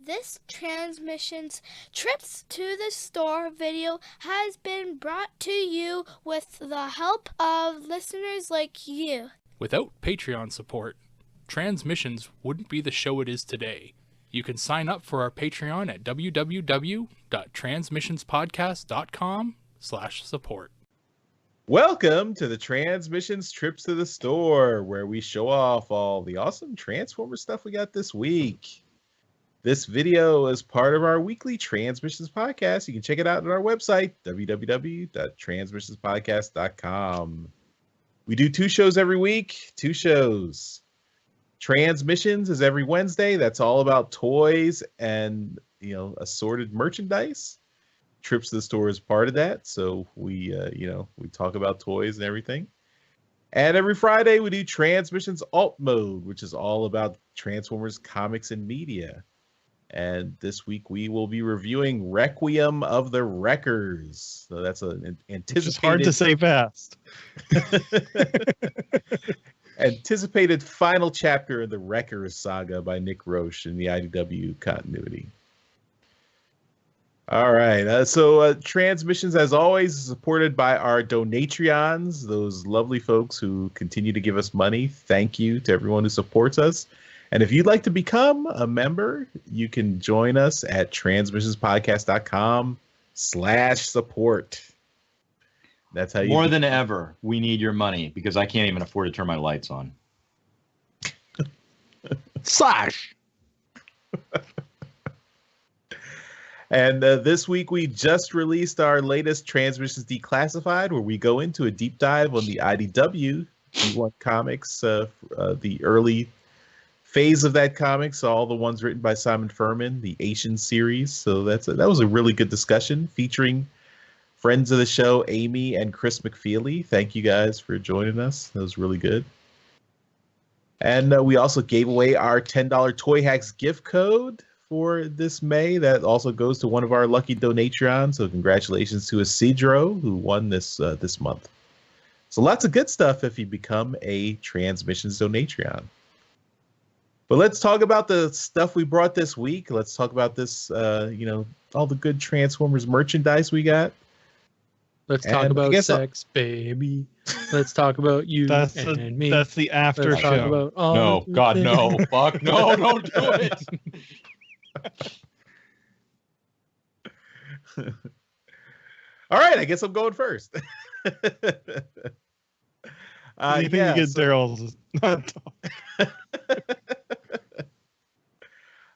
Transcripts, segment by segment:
This Transmissions Trips to the Store video has been brought to you with the help of listeners like you. Without Patreon support, Transmissions wouldn't be the show it is today. You can sign up for our Patreon at www.transmissionspodcast.com/support. Welcome to the Transmissions Trips to the Store, where we show off all the awesome Transformer stuff we got this week. This video is part of our weekly Transmissions podcast. You can check it out on our website, www.transmissionspodcast.com. We do 2 shows every week, 2 shows. Transmissions is every Wednesday. That's all about toys and, assorted merchandise. Trips to the Store is part of that. So we talk about toys and everything. And every Friday we do Transmissions Alt Mode, which is all about Transformers comics and media. And this week we will be reviewing Requiem of the Wreckers. So that's an anticipated... It's hard to say fast. Anticipated final chapter of the Wreckers saga by Nick Roche in the IDW continuity. All right. So Transmissions, as always, is supported by our Donatreons, those lovely folks who continue to give us money. Thank you to everyone who supports us. And if you'd like to become a member, you can join us at transmissionspodcast.com/support. That's how you... More than ever, we need your money because I can't even afford to turn my lights on. Slash. And this week we just released our latest Transmissions Declassified, where we go into a deep dive on the IDW G1 comics, the early phase of that comics, all the ones written by Simon Furman, the Asian series. So that was a really good discussion featuring friends of the show, Amy and Chris McFeely. Thank you guys for joining us. That was really good. And we also gave away our $10 Toy Hacks gift code for this May. That also goes to one of our lucky Donatreons. So congratulations to Isidro, who won this month. So lots of good stuff if you become a Transmissions Donatreon. But let's talk about the stuff we brought this week. Let's talk about this, all the good Transformers merchandise we got. Let's talk about sex, baby. Let's talk about you and me. That's the after show. No, God, no. Fuck, no, don't do it. All right, I guess I'm going first. You get Darryl's not talk.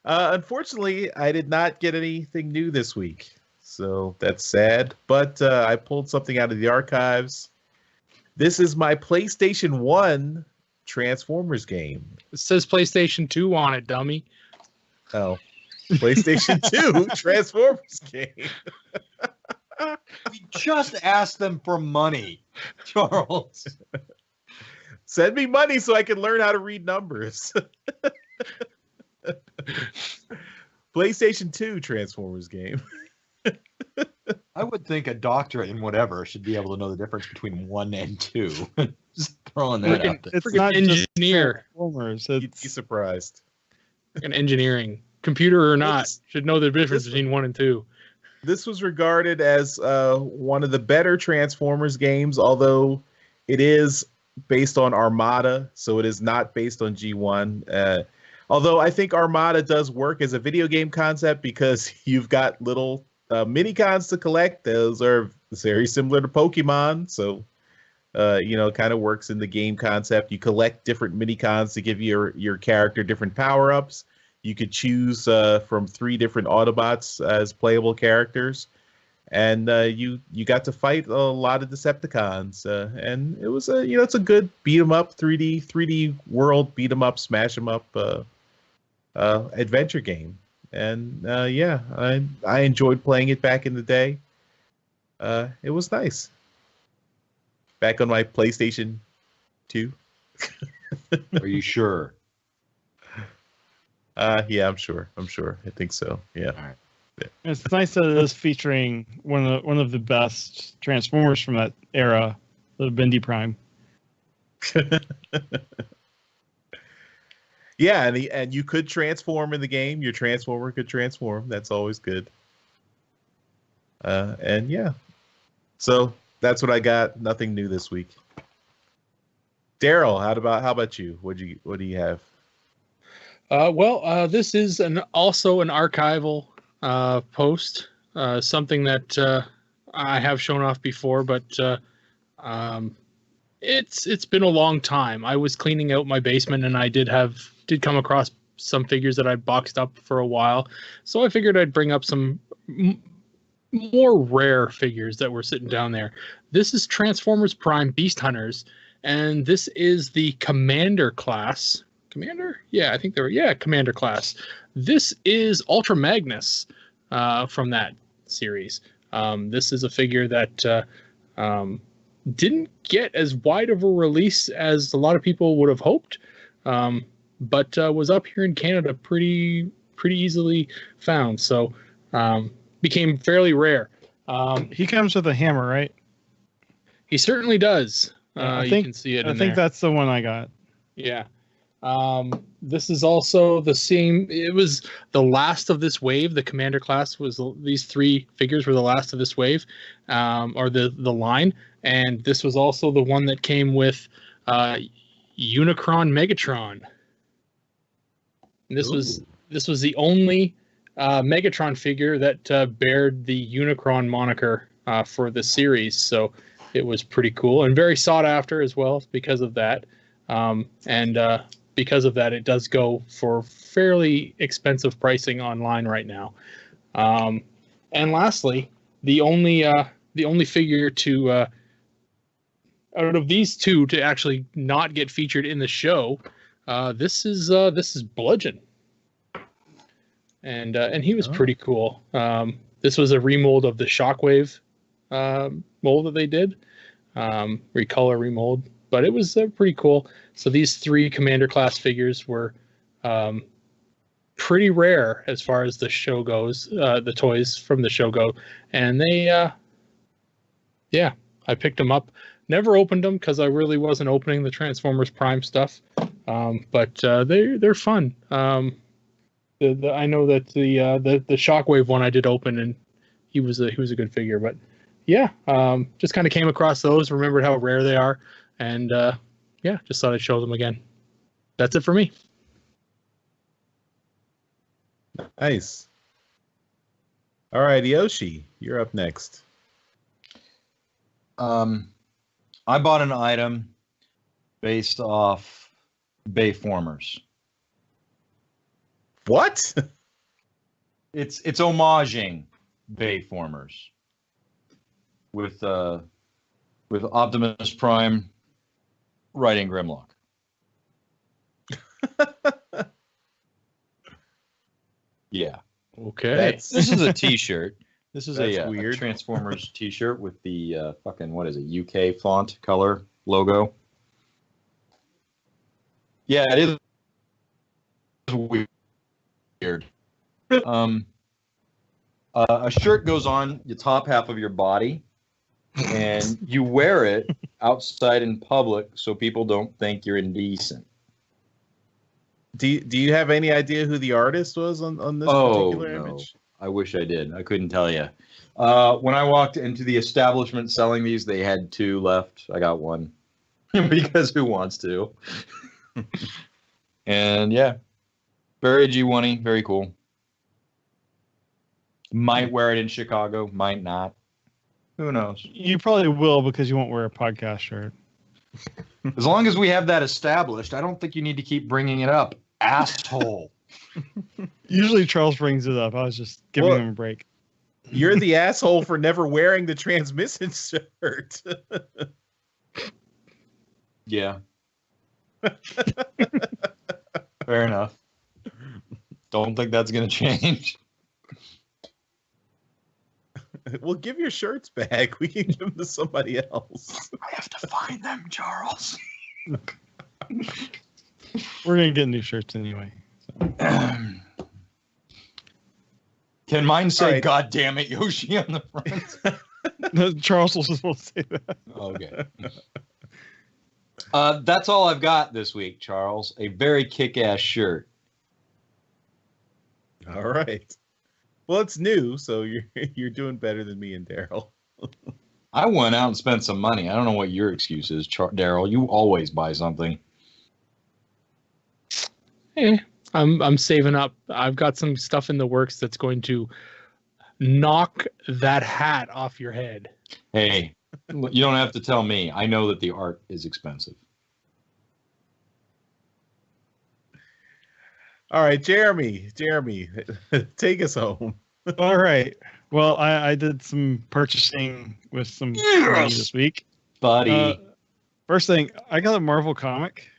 Unfortunately, I did not get anything new this week, so that's sad. But I pulled something out of the archives. This is my PlayStation 1 Transformers game. It says PlayStation 2 on it, dummy. Oh, PlayStation 2 Transformers game. We just asked them for money, Charles. Send me money so I can learn how to read numbers. PlayStation 2 Transformers game. I would think a doctorate in whatever should be able to know the difference between 1 and 2. Just throwing that out there. It's not engineer. Transformers. You'd be surprised. An engineering, computer or not, should know the difference between 1 and 2. This was regarded as one of the better Transformers games, although it is based on Armada, so it is not based on G1. Although I think Armada does work as a video game concept because you've got little mini-cons to collect. Those are very similar to Pokemon, so kind of works in the game concept. You collect different mini-cons to give your character different power-ups. You could choose from 3 different Autobots as playable characters, and you got to fight a lot of Decepticons. And it was it's a good beat 'em up 3D world beat 'em up, smash 'em up adventure game. And I enjoyed playing it back in the day. It was nice. Back on my PlayStation 2. Are you sure? Yeah, I'm sure. I think so. Yeah. All right. Yeah. It's nice that it is featuring one of the best Transformers from that era, the Bendy Prime. Yeah, and you could transform in the game. Your transformer could transform. That's always good. And yeah, so that's what I got. Nothing new this week. Darryl, how about you? What do you have? This is also an archival post, something that I have shown off before, but it's been a long time. I was cleaning out my basement, and I did come across some figures that I'd boxed up for a while, so I figured I'd bring up some more rare figures that were sitting down there. This is Transformers Prime Beast Hunters, and this is the Commander class. Commander? Yeah, I think they were. Yeah, Commander class. This is Ultra Magnus from that series. This is a figure that didn't get as wide of a release as a lot of people would have hoped, but was up here in Canada pretty easily found. So became fairly rare. He comes with a hammer, right? He certainly does. Yeah, you can see it. I think that's the one I got. Yeah. This is also the same. It was the last of this wave. The Commander class was these three figures were the last of this wave, or the line. And this was also the one that came with Unicron Megatron. And this was the only Megatron figure that bared the Unicron moniker for the series. So it was pretty cool and very sought after as well because of that. Because of that, it does go for fairly expensive pricing online right now. And lastly, the only figure to out of these two to actually not get featured in the show, this is Bludgeon, and he was pretty cool. This was a remold of the Shockwave mold that they did, recolor remold, but it was pretty cool. So these three Commander class figures were pretty rare as far as the show goes, the toys from the show go, and they, I picked them up. Never opened them because I really wasn't opening the Transformers Prime stuff, but they're fun. I know that the Shockwave one I did open, and he was a good figure, but yeah, just kind of came across those, remembered how rare they are, and just thought I'd show them again. That's it for me. Nice. All right, Yoshi, you're up next. I bought an item based off Bayformers. What? It's homaging Bayformers with Optimus Prime riding Grimlock. Yeah. Okay. This is a T-shirt. This is a weird. Transformers T-shirt with the fucking, what is it, UK font color logo. Yeah, it is weird. A shirt goes on the top half of your body, and you wear it outside in public so people don't think you're indecent. Do you have any idea who the artist was on this particular image? I wish I did. I couldn't tell you. When I walked into the establishment selling these, they had two left. I got one because who wants to? And yeah, very G1-y, very cool. Might wear it in Chicago, might not. Who knows? You probably will because you won't wear a podcast shirt. As long as we have that established, I don't think you need to keep bringing it up, asshole. Usually Charles brings it up. I was just giving him a break. You're the asshole for never wearing the TransMissions shirt. Yeah. Fair enough. Don't think that's going to change. Well, give your shirts back. We can give them to somebody else. I have to find them, Charles. We're going to get new shirts anyway. Can mine say, right. God damn it, Yoshi on the front? Charles was supposed to say that. Okay. That's all I've got this week, Charles. A very kick-ass shirt. All right. Well, it's new, so you're doing better than me and Darryl. I went out and spent some money. I don't know what your excuse is, Darryl. You always buy something. Hey, I'm saving up. I've got some stuff in the works that's going to knock that hat off your head. Hey, you don't have to tell me. I know that the art is expensive. All right, Jeremy, take us home. All right. Well, I did some purchasing with some money this week. Buddy. First thing, I got a Marvel comic.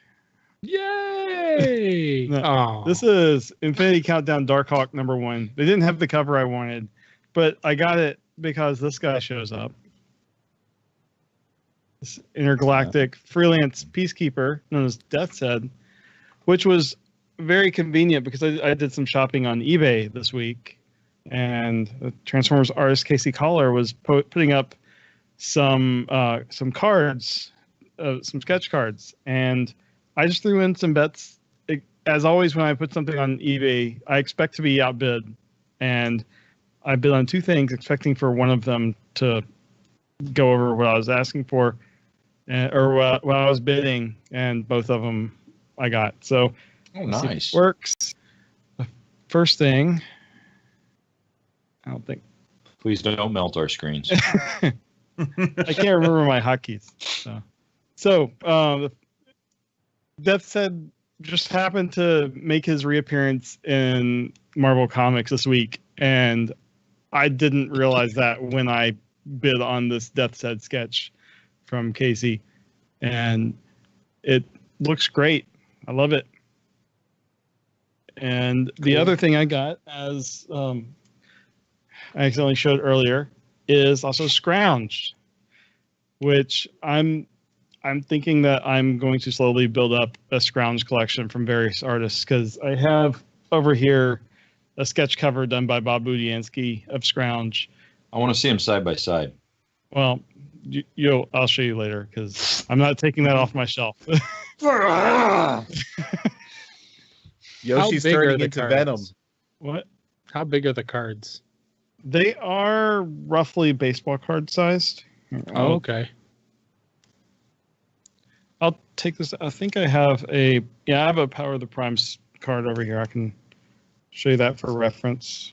Yay! No, Oh, This is Infinity Countdown Darkhawk #1. They didn't have the cover I wanted, but I got it because this guy shows up. This intergalactic freelance peacekeeper known as Death's Head, which was very convenient because I did some shopping on eBay this week, and the Transformers artist Casey Collar was putting up some cards, some sketch cards, and I just threw in some bets. As always, when I put something on eBay, I expect to be outbid, and I bid on two things, expecting for one of them to go over what I was asking for, or what I was bidding, and both of them I got. So, Oh, let's see if nice. it works. The first thing, I don't think. Please don't melt our screens. I can't remember my hotkeys. So Death Said just happened to make his reappearance in Marvel Comics this week, and I didn't realize that when I bid on this Death Said sketch from Casey, and it looks great. I love it. And the other thing I got, as I accidentally showed earlier, is also Scrounged, which I'm thinking that I'm going to slowly build up a Scrounge collection from various artists, because I have over here a sketch cover done by Bob Budiansky of Scrounge. I want to see them side by side. Well, I'll show you later, because I'm not taking that off my shelf. Yoshi's big are turning the into cards? Venom. What? how big are the cards? They are roughly baseball card sized. Oh, okay. I'll take this. I think I have I have a Power of the Primes card over here. I can show you that for reference.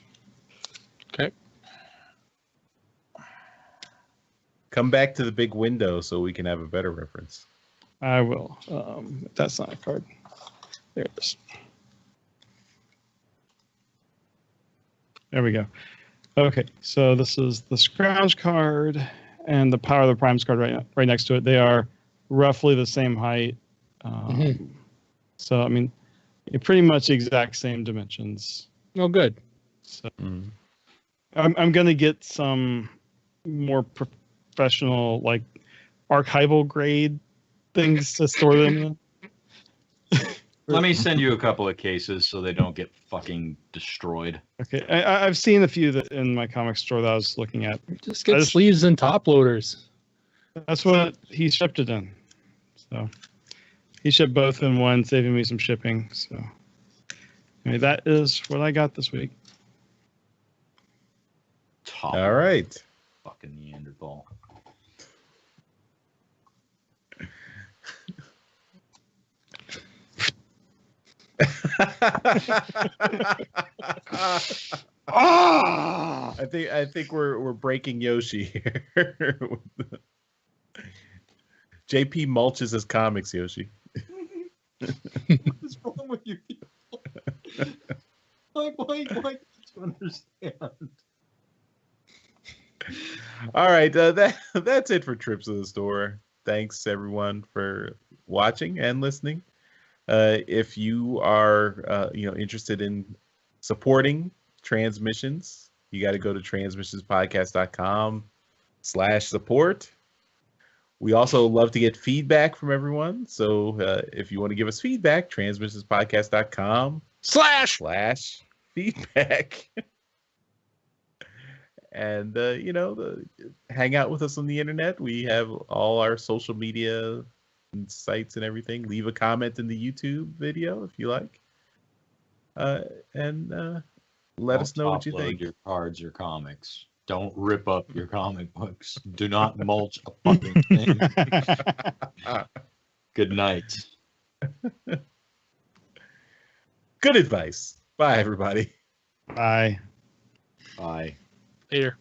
Okay. Come back to the big window so we can have a better reference. I will. That's not a card. There it is. There we go. Okay, so this is the Scrounge card and the Power of the Primes card right next to it. They are roughly the same height. So, I mean, pretty much exact same dimensions. Oh, good. So I'm going to get some more professional, like, archival grade things to store them in. Let me send you a couple of cases so they don't get fucking destroyed. Okay, I've seen a few that in my comic store that I was looking at. Just get sleeves and top loaders. That's what he shipped it in. So he shipped both in one, saving me some shipping. So anyway, that is what I got this week. Top. All right. Fucking Neanderthal. I think we're breaking Yoshi here. JP mulches his comics, Yoshi. What's wrong with you people? Why don't you understand? All right, that's it for Trips to the Store. Thanks everyone for watching and listening. If you are interested in supporting Transmissions, you got to go to transmissionspodcast.com/support. We also love to get feedback from everyone. So if you want to give us feedback, transmissionspodcast.com/feedback. And, hang out with us on the internet. We have all our social media sites and everything. Leave a comment in the YouTube video if you like. And let us know what you think. Your cards or comics. Don't rip up your comic books. Do not mulch a fucking thing. Good night. Good advice. Bye, everybody. Bye. Bye. Later.